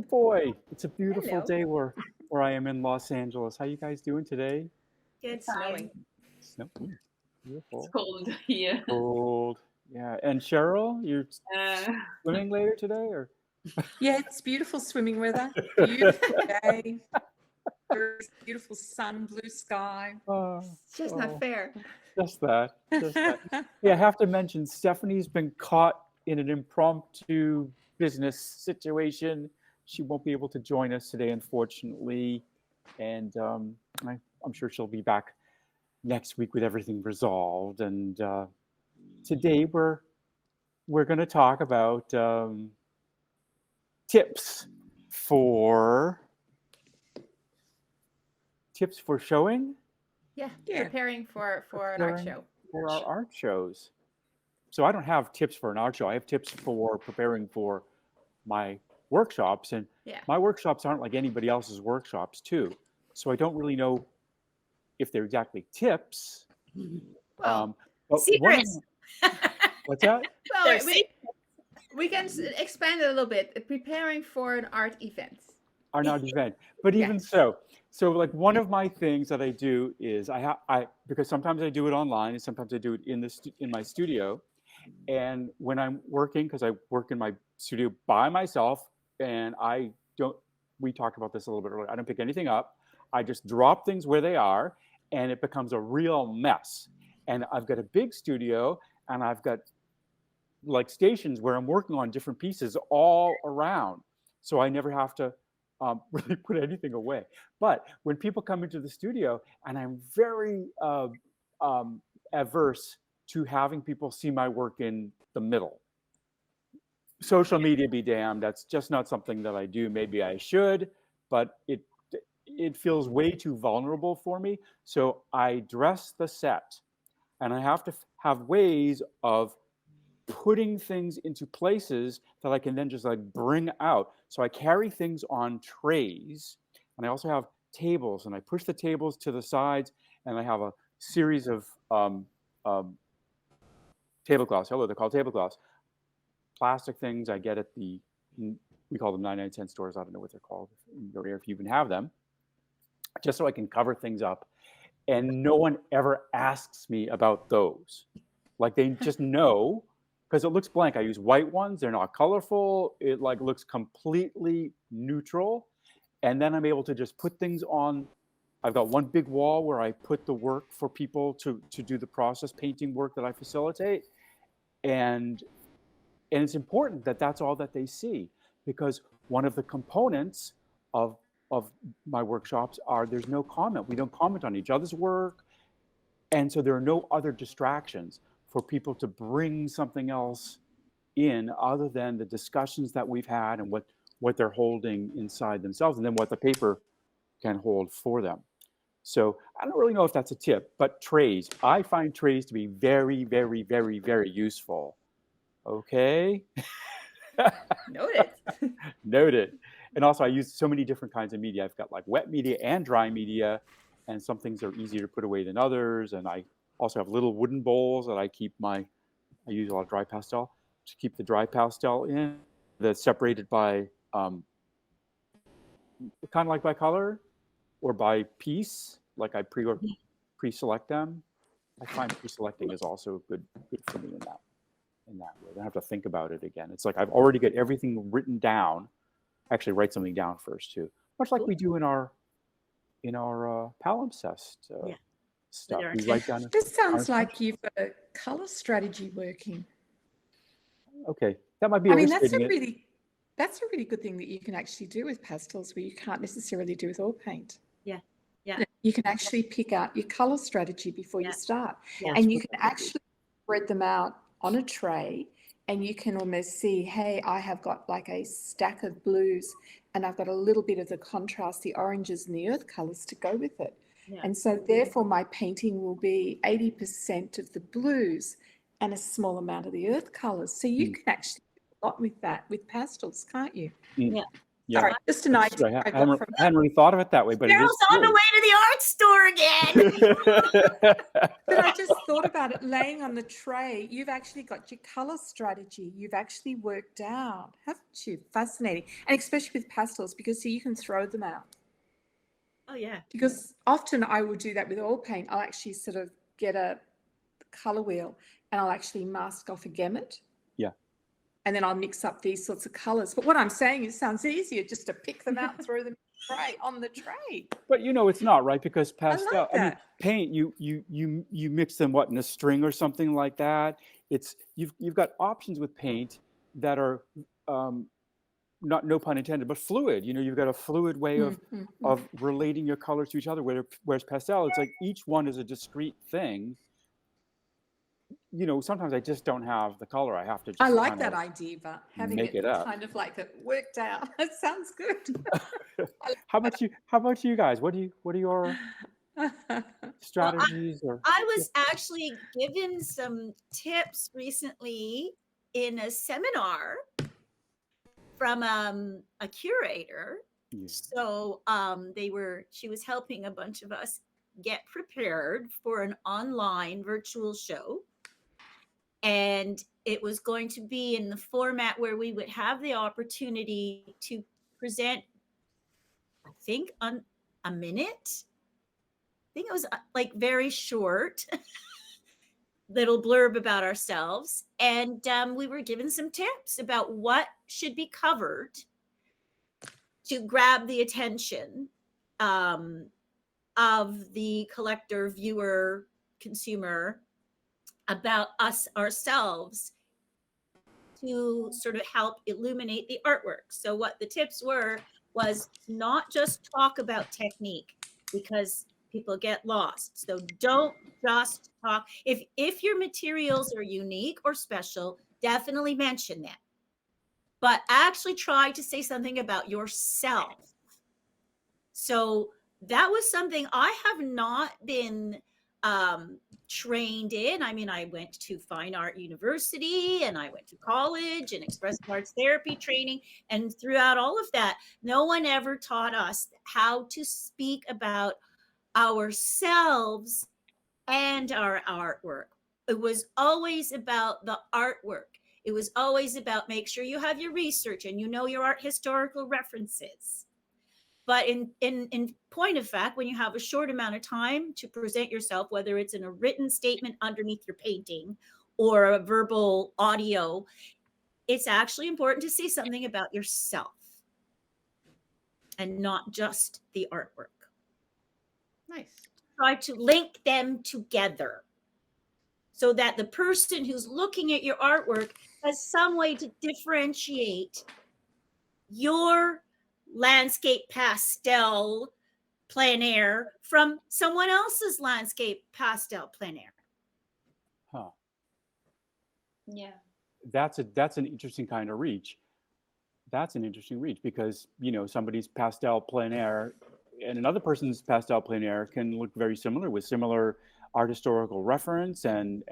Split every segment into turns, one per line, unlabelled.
boy, it's a beautiful
Hello.
day where I am in Los Angeles. How you guys doing today?
It's snowing.
Snow,
It's
beautiful.
cold here.
Cold. Yeah. And Cheryl, you're
Uh,
swimming later today, or?
Yeah, it's beautiful swimming weather. Beautiful day. Beautiful sun, blue sky.
It's just not fair.
Just that. Just that. Yeah, I have to mention Stephanie's been caught in an impromptu business situation. She won't be able to join us today, unfortunately, and I'm sure she'll be back next week with everything resolved. And today we're going to talk about tips for showing.
Yeah,
Yeah.
preparing for an art show.
For our art shows. So I don't have tips for an art show. I have tips for preparing for my workshops, and
Yeah.
my workshops aren't like anybody else's workshops too. So I don't really know if they're exactly tips.
Well,
but
secrets.
What's that?
Well, we can expand it a little bit. Preparing for an art event.
Are not event, but even so like one of my things that I do is I because sometimes I do it online and sometimes I do it in my studio, and when I'm working, because I work in my studio by myself, and we talked about this a little bit earlier, I don't pick anything up. I just drop things where they are, and it becomes a real mess. And I've got a big studio, and I've got like stations where I'm working on different pieces all around, so I never have to really put anything away. But when people come into the studio, and I'm very averse to having people see my work in the middle. Social media be damned, that's just not something that I do. Maybe I should, but it feels way too vulnerable for me. So I dress the set, and I have to have ways of putting things into places that I can then just like bring out. So I carry things on trays, and I also have tables, and I push the tables to the sides, and I have a series of tablecloths. They're called tablecloths. Plastic things I get at we call them 99-cent stores. I don't know what they're called in your area if you even have them. Just so I can cover things up. And no one ever asks me about those. Like they just know, because it looks blank. I use white ones. They're not colorful. It like looks completely neutral. And then I'm able to just put things on. I've got one big wall where I put the work for people to do the process painting work that I facilitate. And it's important that that's all that they see, because one of the components of my workshops are there's no comment. We don't comment on each other's work. And so there are no other distractions for people to bring something else in other than the discussions that we've had and what they're holding inside themselves, and then what the paper can hold for them. So I don't really know if that's a tip, but trays. I find trays to be very, very, very, very useful. Okay.
Noted.
Noted. And also I use so many different kinds of media. I've got like wet media and dry media, and some things are easier to put away than others. And I also have little wooden bowls that I use a lot of dry pastel to keep the dry pastel in, that's separated by kind of like by color or by piece. Like I pre-select them. I find pre-selecting is also good for me in that way. I don't have to think about it again. It's like I've already got everything written down. Actually write something down first too, much like we do in our Palimpsest stuff. We write down.
This sounds like you've got a color strategy working.
Okay, that might be.
I mean, that's a really good thing that you can actually do with pastels, where you can't necessarily do with oil paint.
Yeah.
You can actually pick out your color strategy before you start,
Yeah.
and you can actually spread them out on a tray, and you can almost see, hey, I have got like a stack of blues, and I've got a little bit of the contrast, the oranges and the earth colors to go with it. Yeah. And so therefore my painting will be 80% of the blues and a small amount of the earth colors. So you can actually do a lot with that with pastels, can't you?
Yeah.
Yeah.
Sorry, just an
That's true.
idea I
I
got
hadn't,
from
I hadn't really thought of it that way, but it is
Cheryl's on the
true.
way to the art store again.
But I just thought about it laying on the tray. You've actually got your color strategy. You've actually worked out, haven't you? Fascinating. And especially with pastels, because see, you can throw them out.
Oh yeah.
Because often I will do that with oil paint. I'll actually sort of get a color wheel and I'll actually mask off a gamut.
Yeah.
And then I'll mix up these sorts of colors. But what I'm saying is it sounds easier just to pick them out and throw them on the tray.
But it's not, right? Because pastel,
like that.
paint, you mix them in a string or something like that. It's you've got options with paint that are not, no pun intended, but fluid. You've got a fluid way of relating your colors to each other. Whereas pastel, it's like each one is a discrete thing. Sometimes I just don't have the color. I have to just
I like
kind
that
of
idea, but having
make
it
it up.
kind of like it worked out. It sounds good.
How about you guys? What are your strategies?
I was actually given some tips recently in a seminar from a curator.
Yeah.
So she was helping a bunch of us get prepared for an online virtual show. And it was going to be in the format where we would have the opportunity to present, I think, on a minute. I think it was like very short, little blurb about ourselves. And we were given some tips about what should be covered to grab the attention of the collector, viewer, consumer about us ourselves, to sort of help illuminate the artwork. So what the tips was not just talk about technique, because people get lost. So don't just talk. If your materials are unique or special, definitely mention that. But actually try to say something about yourself. So that was something I have not been trained in. I mean, I went to Fine Art University and I went to college and expressive arts therapy training. And throughout all of that, no one ever taught us how to speak about ourselves and our artwork. It was always about the artwork. It was always about make sure you have your research and you know your art historical references. But in point of fact, when you have a short amount of time to present yourself, whether it's in a written statement underneath your painting or a verbal audio, it's actually important to say something about yourself and not just the artwork.
Nice.
Try to link them together so that the person who's looking at your artwork has some way to differentiate your landscape pastel plein air from someone else's landscape pastel plein air.
Huh.
Yeah.
That's an interesting kind of reach. That's an interesting reach because somebody's pastel plein air and another person's pastel plein air can look very similar with similar art historical reference and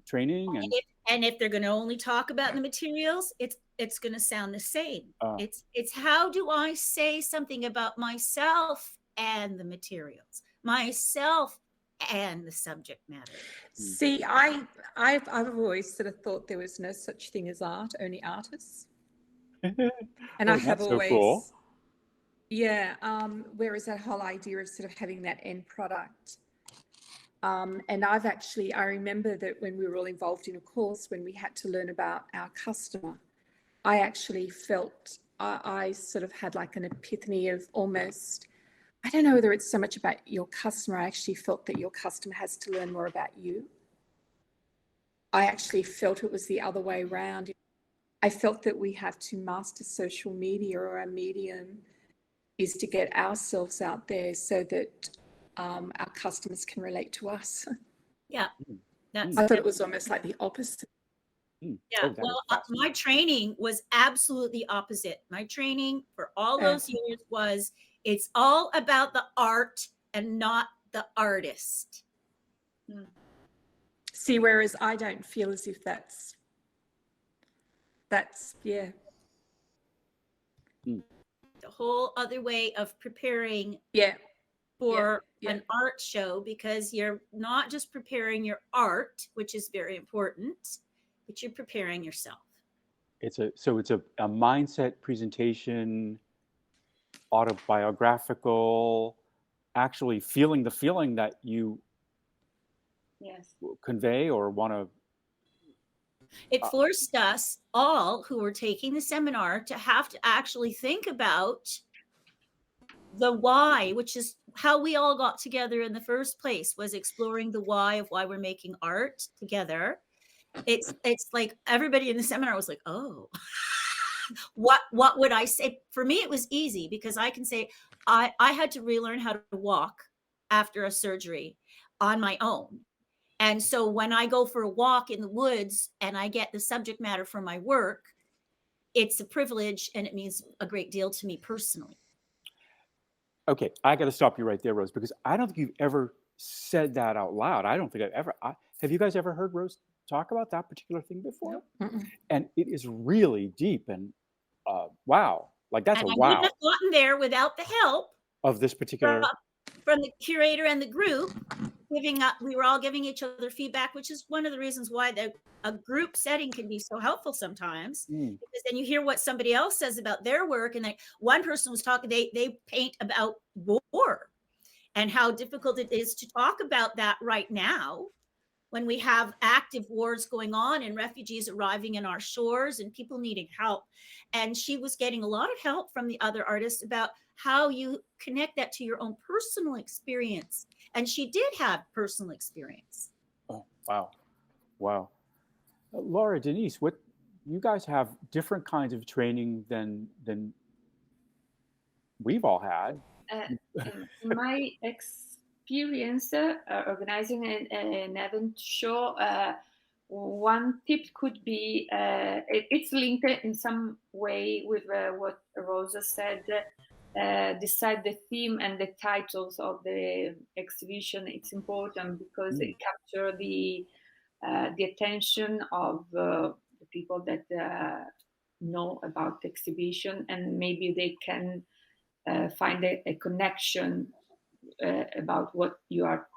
training
and if they're going to only talk about the materials, it's going to sound the same. It's how do I say something about myself and the materials, myself and the subject matter.
See, I've always sort of thought there was no such thing as art, only artists. And I have always,
cool.
Yeah. Whereas that whole idea of sort of having that end product. And I remember that when we were all involved in a course, when we had to learn about our customer, I actually felt I sort of had like an epiphany of almost, I don't know whether it's so much about your customer. I actually felt that your customer has to learn more about you. I actually felt it was the other way around. I felt that we have to master social media, or our medium is to get ourselves out there so that our customers can relate to us.
Yeah.
I thought it was almost like the opposite.
Yeah, well, my training was absolutely opposite. My training for all those years was it's all about the art and not the artist.
See, whereas I don't feel as if that's yeah.
the whole other way of preparing
Yeah.
for
yeah.
an art show, because you're not just preparing your art, which is very important, but you're preparing yourself.
It's a mindset presentation, autobiographical, actually feeling the feeling that you
Yes.
convey or want to.
It forced us all who were taking the seminar to have to actually think about the why, which is how we all got together in the first place, was exploring the why of why we're making art together. It's like everybody in the seminar was like, oh, what would I say? For me, it was easy because I can say I had to relearn how to walk after a surgery on my own. And so when I go for a walk in the woods and I get the subject matter for my work, it's a privilege and it means a great deal to me personally.
Okay, I got to stop you right there, Rose, because I don't think you've ever said that out loud. I don't think I've ever. Have you guys ever heard Rose talk about that particular thing before?
Nope.
And it is really deep and wow, like that's
And
a
I
wow
wouldn't have gotten there without the help
of this particular.
from the curator and the group giving up. We were all giving each other feedback, which is one of the reasons why a group setting can be so helpful sometimes, because then you hear what somebody else says about their work. And one person was talking, they paint about war and how difficult it is to talk about that right now when we have active wars going on and refugees arriving in our shores and people needing help. And she was getting a lot of help from the other artists about how you connect that to your own personal experience. And she did have personal experience.
Oh, wow. Wow. Laura, Denise, what you guys have different kinds of training than we've all had.
In my experience organizing an event show, one tip could be it's linked in some way with what Rosa said. Decide the theme and the titles of the exhibition. It's important because it captures the attention of the people that know about the exhibition, and maybe they can find a connection about what you are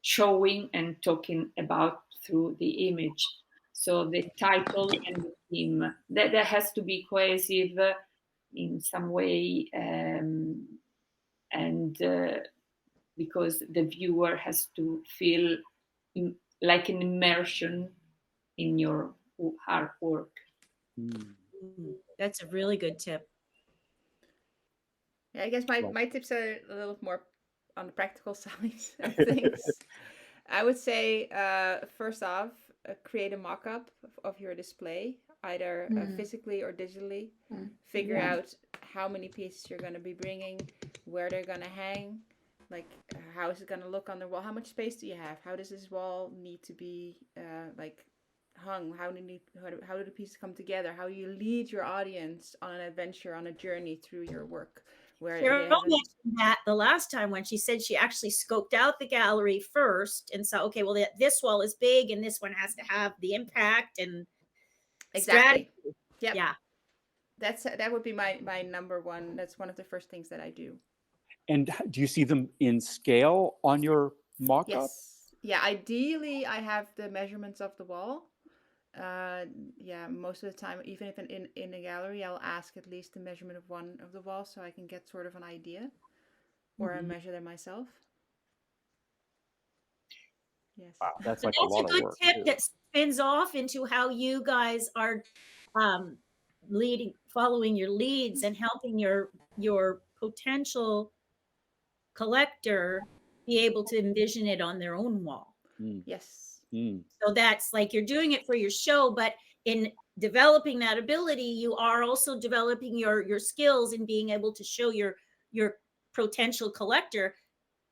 showing and talking about through the image. So the title and the theme, that has to be cohesive in some way, and because the viewer has to feel like an immersion in your artwork.
That's a really good tip.
Yeah, I guess my tips are a little more on the practical side of things. I would say, first off, create a mock-up of your display, either physically or digitally. Figure out how many pieces you're going to be bringing, where they're going to hang, like how is it going to look on the wall, how much space do you have, how does this wall need to be hung, how do the pieces come together, how you lead your audience on an adventure, on a journey through your work.
Cheryl mentioned that the last time when she said she actually scoped out the gallery first and saw, okay, well, this wall is big and this one has to have the impact and
exactly.
Strategy.
Yep.
Yeah.
That would be my number one. That's one of the first things that I do. And
do you see them in scale on your mock-up?
Yes. Yeah, ideally I have the measurements of the wall. Yeah, most of the time, even if in a gallery, I'll ask at least the measurement of one of the walls so I can get sort of an idea, or I measure them myself. Yes.
Wow, that's
So
like
that's
a lot
a good
of work.
tip that spins off into how you guys are following your leads and helping your potential collector be able to envision it on their own wall.
Yes.
So that's like you're doing it for your show, but in developing that ability, you are also developing your skills in being able to show your potential collector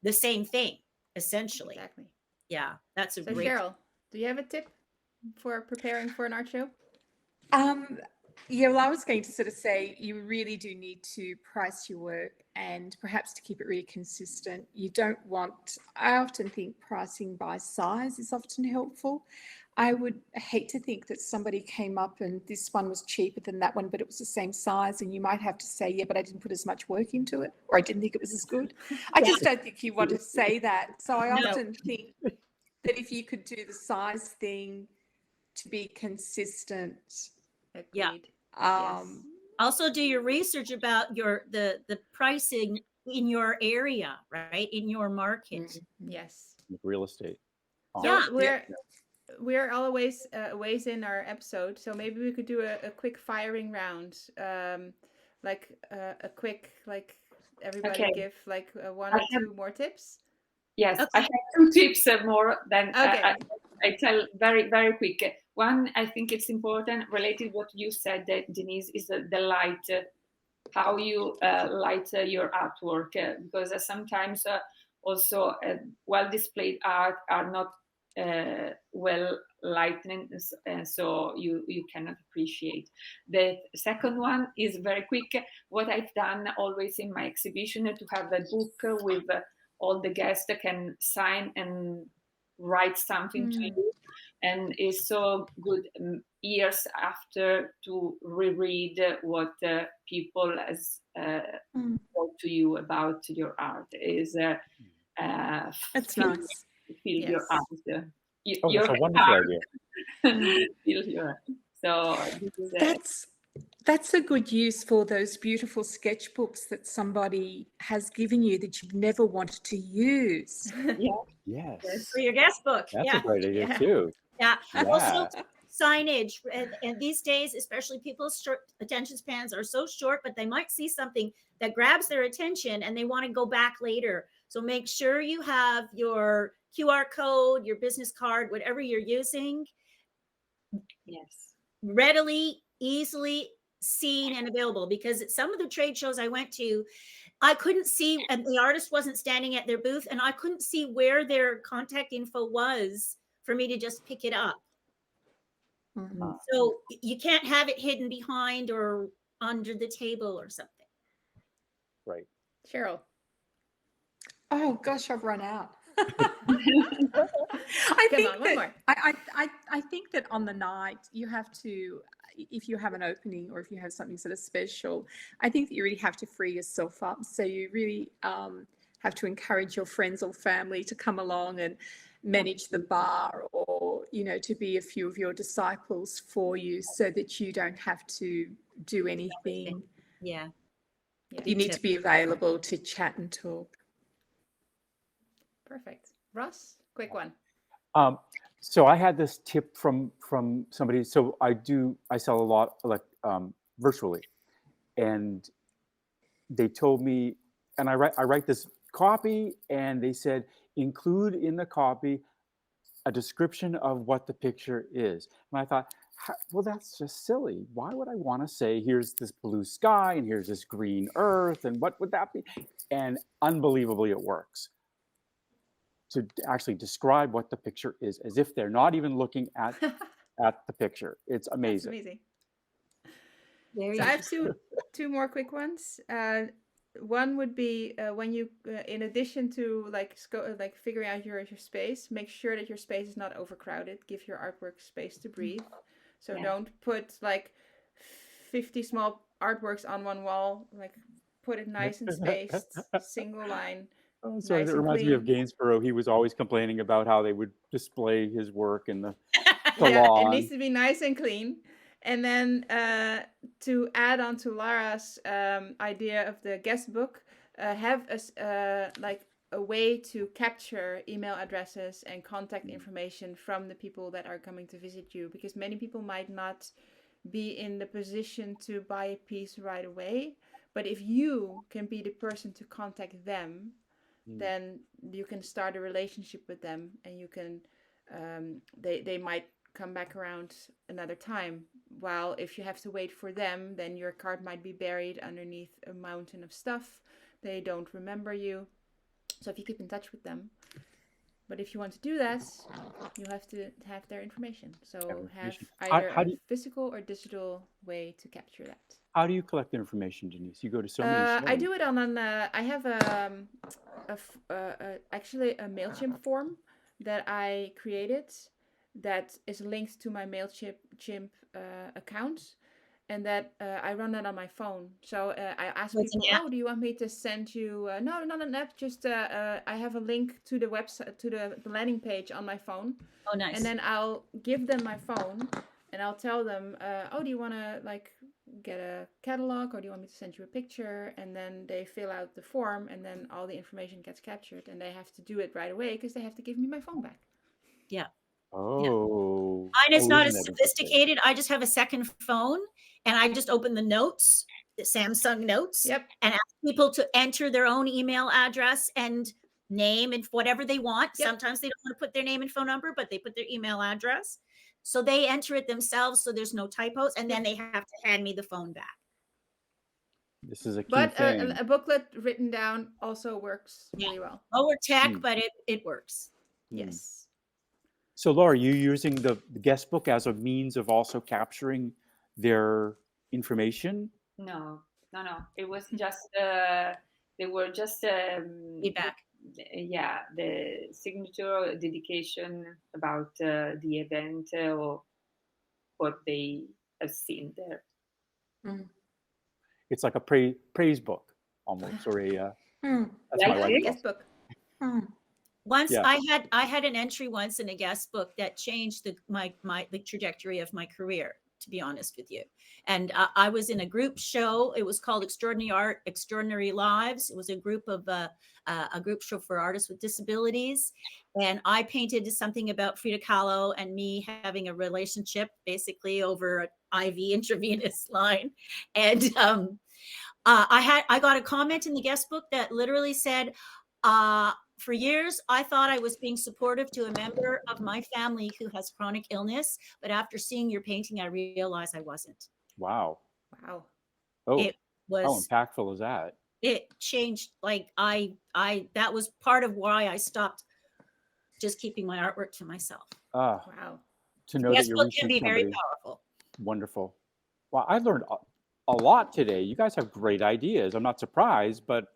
the same thing, essentially.
Exactly.
Yeah, that's a great.
Cheryl, do you have a tip for preparing for an art show?
Yeah, well, I was going to sort of say you really do need to price your work, and perhaps to keep it really consistent. You don't want, I often think pricing by size is often helpful. I would hate to think that somebody came up and this one was cheaper than that one, but it was the same size, and you might have to say, yeah, but I didn't put as much work into it, or I didn't think it was as good. I
Yeah.
just don't think you want to say that. So I
No.
often think that if you could do the size thing to be consistent,
Yeah.
Agreed. Yes.
Also do your research about the pricing in your area, right? In your market.
Yes.
Like real estate.
So
Yeah.
we're always ways in our episode, so maybe we could do a quick firing round, like a quick, like everybody
Okay.
give like one
I
or
have-
two more tips.
Yes,
Okay.
I have 2 tips more than
Okay.
I tell very, very quick. One, I think it's important, related to what you said, Denise, is the light, how you light your artwork, because sometimes also well displayed art are not well lightened, and so you cannot appreciate. The second one is very quick. What I've done always in my exhibition to have a book with all the guests can sign and write something to you, and it's so good years after to reread what people has told to you about your art. Is
that's
feel,
nice.
feel your
Yes.
art.
Oh,
Your
that's a wonderful
art.
idea.
Feel your. So this is
That's a good use for those beautiful sketchbooks that somebody has given you that you've never wanted to use.
Yes.
For your guest book.
That's
Yeah.
a great idea
Yeah.
too.
Yeah. Also
Yeah.
signage, and these days, especially people's attention spans are so short, but they might see something that grabs their attention and they want to go back later. So make sure you have your QR code, your business card, whatever you're using,
yes.
readily, easily seen and available. Because at some of the trade shows I went to, I couldn't see, and the artist wasn't standing at their booth, and I couldn't see where their contact info was for me to just pick it up. So you can't have it hidden behind or under the table or something.
Right.
Cheryl.
Oh gosh, I've run out.
Come on, one more.
I think that on the night you have to, if you have an opening or if you have something sort of special, I think that you really have to free yourself up. So you really have to encourage your friends or family to come along and manage the bar, or to be a few of your disciples for you, so that you don't have to do anything.
Yeah.
You need to be available to chat and talk.
Perfect. Ross, quick one.
So I had this tip from somebody. So I sell a lot virtually, and they told me, and I write this copy, and they said include in the copy a description of what the picture is. And I thought, well, that's just silly. Why would I want to say here's this blue sky and here's this green earth, and what would that be? And unbelievably, it works to actually describe what the picture is as if they're not even looking at the picture. It's amazing.
That's amazing.
Very
So I have two more quick ones. One would be when you, in addition to like figuring out your space, make sure that your space is not overcrowded. Give your artwork space to breathe. So don't put like 50 small artworks on one wall. Like put it nice and spaced, single line.
Oh, sorry,
nice
that
and
reminds me of
clean.
Gainsborough. He was always complaining about how they would display his work in the
Yeah,
salon.
it needs to be nice and clean. And then to add on to Lara's idea of the guest book, have a way to capture email addresses and contact information from the people that are coming to visit you, because many people might not be in the position to buy a piece right away. But if you can be the person to contact them, then you can start a relationship with them, and you can they might come back around another time. While if you have to wait for them, then your card might be buried underneath a mountain of stuff. They don't remember you. So if you keep in touch with them. But if you want to do that, you have to have their information. So have either a physical or digital way to capture that.
How do you collect information, Denise? You go to so many shows.
I do it on I have actually a MailChimp form that I created. that is linked to my MailChimp account, and that I run that on my phone. So I ask
What's an
people,
app?
oh, do you want me to send you? No, not an app. Just I have a link to the website, to the landing page on my phone,
Oh, nice.
and then I'll give them my phone, and I'll tell them, oh, do you want to like get a catalog, or do you want me to send you a picture? And then they fill out the form, and then all the information gets captured, and they have to do it right away because they have to give me my phone back.
Yeah.
Oh.
Mine is
Oh,
not
isn't
as
that interesting?
sophisticated. I just have a second phone, and I just open the notes, the Samsung Notes,
Yep.
and ask people to enter their own email address and name and whatever they want.
Yep.
Sometimes they don't want to put their name and phone number, but they put their email address. So they enter it themselves, so there's no typos, and then they have to hand me the phone back.
This is a key
But
thing.
a booklet written down also works really well.
Lower tech,
Hmm.
but it works.
Yes.
So, Laura, you using the guest book as a means of also capturing their information?
No. It was just they were just
Feedback.
the signature dedication about the event or what they have seen there.
It's like a praise book almost, or a that's
Like
my wife.
this?
Guest book.
Once
Yeah.
I had an entry once in a guest book that changed the trajectory of my career, to be honest with you. And I was in a group show. It was called Extraordinary Art, Extraordinary Lives. It was a group show for artists with disabilities. And I painted something about Frida Kahlo and me having a relationship basically over an IV intravenous line. And I got a comment in the guest book that literally said, for years, I thought I was being supportive to a member of my family who has chronic illness, but after seeing your painting, I realized I wasn't.
Wow.
Wow.
Oh,
It
how
was,
impactful is that?
it changed. Like that was part of why I stopped just keeping my artwork to myself.
Wow.
To know that
Yes,
you're
book can
reaching
be very
somebody.
powerful.
Wonderful. Well, I learned a lot today. You guys have great ideas. I'm not surprised, but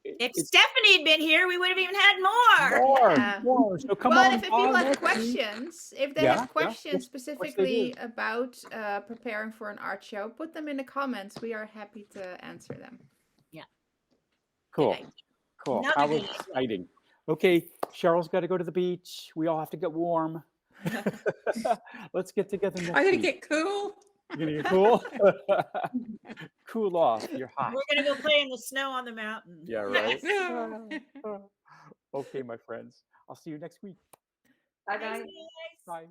If Stephanie had been here, we would have even had more.
Yeah.
more. So come
Well,
on.
if people
by
have
next week.
questions, if they
Yeah,
have questions
yes,
specifically about preparing for an art show, put them in the comments. We are happy to answer them.
Cool.
Good idea.
Cool.
Another
How
good idea.
exciting. Okay, Cheryl's got to go to the beach. We all have to get warm. Let's get together next
I'm gonna
week.
get cool.
You're gonna get cool. Cool off. You're hot.
We're gonna go play in the snow on the mountain.
Yeah, right.
Yeah.
Okay, my friends. I'll see you next week.
Bye
Thanks,
bye.
guys.
Bye.